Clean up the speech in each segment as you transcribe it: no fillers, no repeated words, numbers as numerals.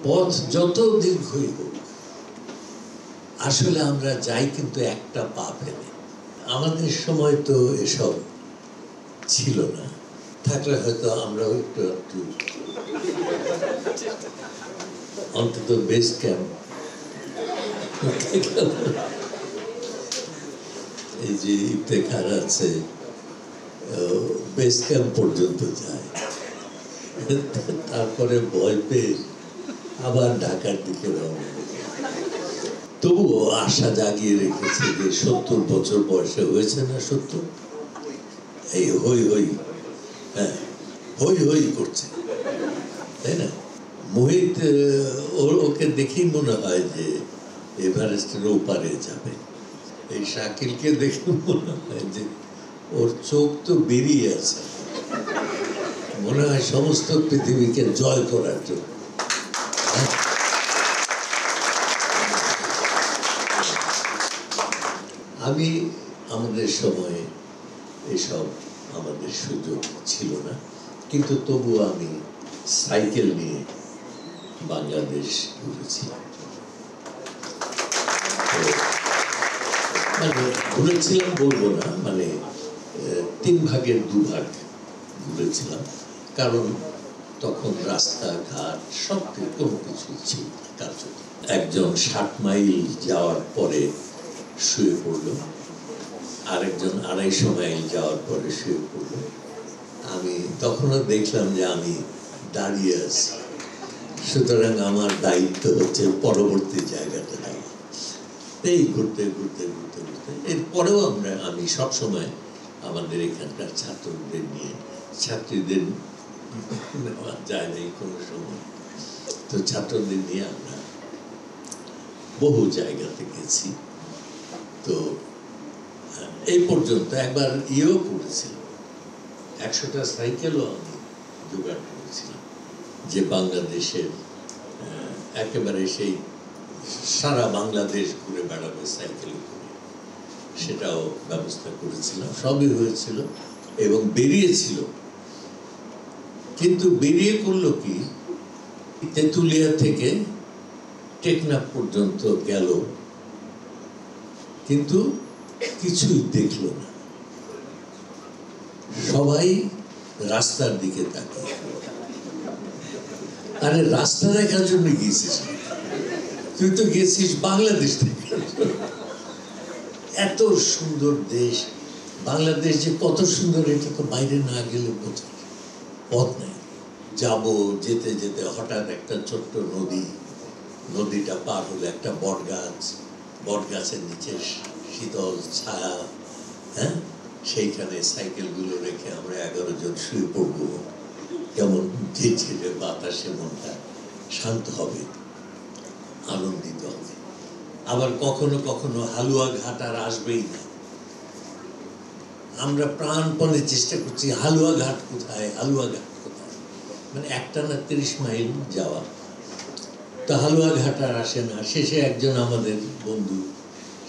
পথ যত দীর্ঘই হোক, আসলে আমরা যাই কিন্তু একটা পা ফেলে। আমাদের সময় তো এসব ছিল না, থাকলে হয়তো আমরাও একটু একটু অন্তত বেস ক্যাম্প, এই যে ইফতেখার আছে, বেস ক্যাম্প পর্যন্ত যায়, তারপরে ভয় পেয়ে আবার ঢাকার দিকে রওনা। তবুও আশা জাগিয়ে রেখেছে যে 70 বছর বয়সে হয়েছে না 70, এই হই হই, হ্যাঁ হই হই করছে, তাই না? মোহিত, ওকে দেখেই মনে হয় যে এভারেস্টের ওপারে যাবে। এই শাকিলকে দেখে মনে হয় যে ওর চোখ তো বেরিয়ে আছে, মনে হয় সমস্ত পৃথিবীকে জয় করার জন্য। আমি আমাদের সময়ে এসব আমাদের সুযোগ ছিল না, কিন্তু তবুও আমি সাইকেল নিয়ে বাংলাদেশ ঘুরেছিলাম। মানে ঘুরেছিলাম বলবো না, মানে 3 ভাগের 2 ভাগ ঘুরেছিলাম, কারণ তখন রাস্তাঘাট সব কোনো কিছু ছিল কাজ। একজন 60 মাইল যাওয়ার পরে শুয়ে পড়লো, আরেকজন 250 মাইল যাওয়ার পরে শুয়ে পড়লো। আমি তখনও দেখলাম যে আমি দাঁড়িয়ে আছি, সুতরাং আমার দায়িত্ব হচ্ছে পরবর্তী জায়গাটা যাওয়া। এই ঘুরতে ঘুরতে ঘুরতে ঘুরতে এরপরেও আমি সবসময় আমাদের এখানকার ছাত্রদের নিয়ে, ছাত্রীদের নেওয়া যায় না কোনো সময়, তো ছাত্রদের নিয়ে আমরা বহু জায়গাতে গেছি। তো এই পর্যন্ত একবার ইয়েও করেছিলাম, 100টা সাইকেলও আমি জোগাড় করেছিলাম, যে বাংলাদেশের একেবারে সেই সারা বাংলাদেশ ঘুরে বেড়াবে সাইকেলে করে, সেটাও ব্যবস্থা করেছিলাম। সবই হয়েছিল এবং বেরিয়েছিল, কিন্তু বেরিয়ে করলো কি, তেঁতুলিয়া থেকে টেকনাফ পর্যন্ত গেল, কিন্তু কিছুই দেখলো না, সবাই রাস্তার দিকে তাকিয়ে। আরে রাস্তা দেখার জন্য গিয়েছিস, তুই তো গেছিস বাংলাদেশ থেকে। এত সুন্দর দেশ বাংলাদেশ, যে কত সুন্দর এটা তো বাইরে না গেলে বোঝার পথ নেই। যাব, যেতে যেতে হঠাৎ একটা ছোট্ট নদী, নদীটা পার হলে একটা বট গাছ, বট গাছের নিচে শীতল ছায়া, হ্যাঁ, সেইখানে সাইকেলগুলো রেখে আমরা 11 জন শুয়ে পড়বো, কেমন ঝিরঝিরে বাতাসে মনটা শান্ত হবে, আনন্দিত হবে। আবার কখনো কখনো হালুয়া ঘাট আর আসবেই না, আমরা প্রাণপণে চেষ্টা করছি হালুয়া ঘাট কোথায়, হালুয়া ঘাট কোথায়, মানে একটানা 30 মাইল যাওয়া, তো হালুয়া ঘাট আর আসে না। শেষে একজন আমাদের বন্ধু,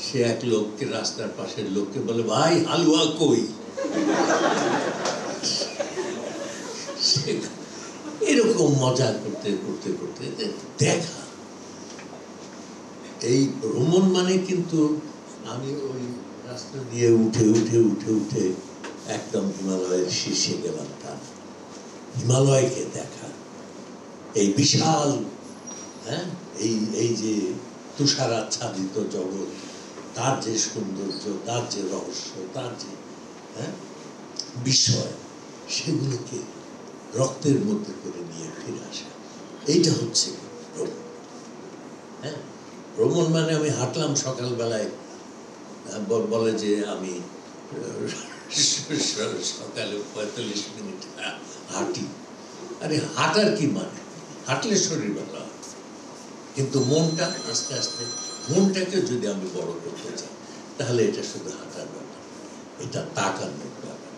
সে এক লোককে, রাস্তার পাশের লোককে বলে, ভাই হালুয়া কই? এরকম মজা করতে করতে করতে দেখা। এই ভ্রমণ মানে কিন্তু আমি ওই রাস্তা দিয়ে উঠে উঠে উঠে উঠে একদম হিমালয়ের শীর্ষে গেলাম, তার হিমালয়কে দেখা, এই বিশাল, হ্যাঁ, এই যে তুষারাচ্ছাদিত জগৎ, তার যে সৌন্দর্য, তার যে রহস্য, তার যে বিষয়, সেগুলোকে রক্তের মধ্যে করে নিয়ে ফিরে আসা, এইটা হচ্ছে ভ্রমণ। হ্যাঁ, ভ্রমণ মানে আমি হাঁটলাম সকালবেলায়, বলে যে আমি সকালে 45 মিনিট হাঁটি। আরে হাঁটার কি মানে, হাঁটলে শরীর ভালো হয়, কিন্তু মনটা আস্তে আস্তে, মনটাকে যদি আমি বড় করতে চাই, তাহলে এটা শুধু হাঁটার ব্যাপার, এটা তাকানোর ব্যাপার,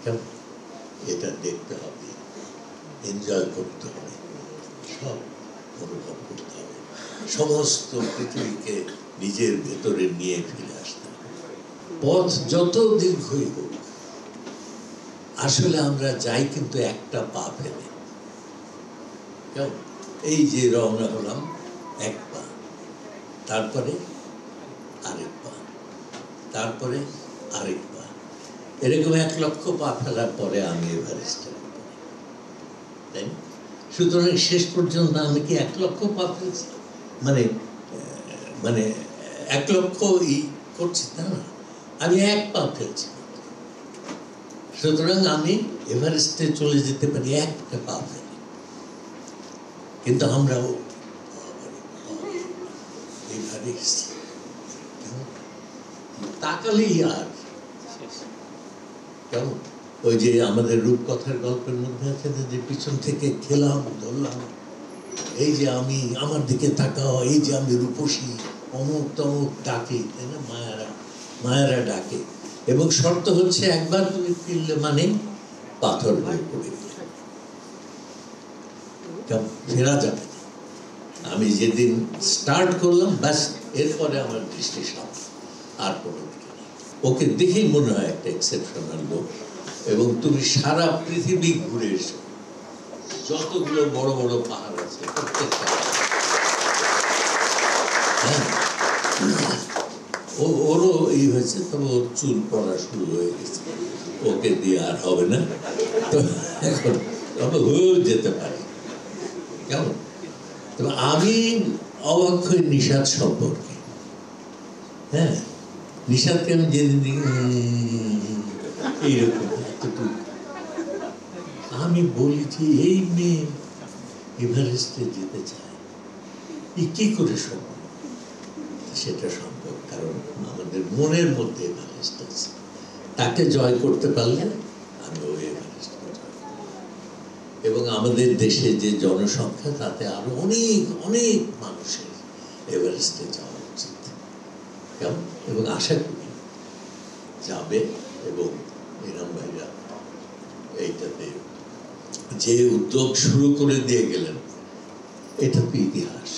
কেমন, এটা দেখতে হবে, এনজয় করতে হবে, সব অনুভব করতে হবে, সমস্ত পৃথিবীকে নিজের ভেতরে নিয়ে ফিরে আসতে হবে। পথ যত দীর্ঘই হোক, আসলে আমরা যাই কিন্তু একটা পা ফেলে, কেমন। এই যে রওনা হলাম, এক পা, তারপরে আরেক পা, তারপরে আরেক পা, এরকম 1 লক্ষ পা ফেলার পরে আমি এভারেস্টের উপরে, তাই না? সুতরাং শেষ পর্যন্ত আমি কি 1 লক্ষ পা ফেলছি, মানে মানে 1 লক্ষ করছি তা না, আমি 1 পা ফেলছি। সুতরাং আমি এভারেস্টে চলে যেতে পারি 1টা পা ফেলে। কিন্তু আমরাও এভারেস্ট তাকালেই আর কেমন, ওই যে আমাদের রূপকথার গল্পের মধ্যে আছে যে পিছন থেকে খেলাম ধরলাম, এই যে আমি, আমার দিকে তাকাও, এই যে আমি রূপসী, অমুক তমুক ডাকে, তাই না? মায়েরা ডাকে, এবং শর্ত হচ্ছে একবার তুমি ফিরলে মানে পাথর হয়ে পড়ে গেলে ফেরা যাবে না। আমি যেদিন স্টার্ট করলাম, ব্যাস এরপরে আমার দৃষ্টি সামনে, আর কোনো দিকে নেই। ওকে দেখেই মনে হয় একটা এক্সেপশনাল লোক। এবং তুমি সারা পৃথিবী ঘুরে এসো, যতগুলো বড় বড় পাহাড় আছে প্রত্যেকটা, হ্যাঁ, ওরও এই হয়েছে, তবে ওর চুল পড়া শুরু হয়ে গেছে, ওকে দিয়ে আর হবে না, তো এখন তবে হয়েও যেতে পারে, কেমন? তবে আমি অবাক হই নিশাত সম্পর্কে। হ্যাঁ, নিশাতকে আমি যেদিন দেখি এইরকম এতটুকু, আমি বলি যে এই মেয়ে এভারেস্টে যেতে চায়, কি করে সম্ভব? সেটা সম্ভব, কারণ আমাদের মনের মধ্যে এভারেস্ট আছে, তাকে জয় করতে পারলে আমি ওই এভারেস্টকে জয় করব। এবং আমাদের দেশে যে জনসংখ্যা, তাতে আরো অনেক অনেক মানুষের এভারেস্টে যাওয়া উচিত, কেমন? এবং আশা করি যাবে। এবং ইনাম ভাইরা এইটাতে যে উদ্যোগ শুরু করে দিয়ে গেলেন, এটা তো ইতিহাস।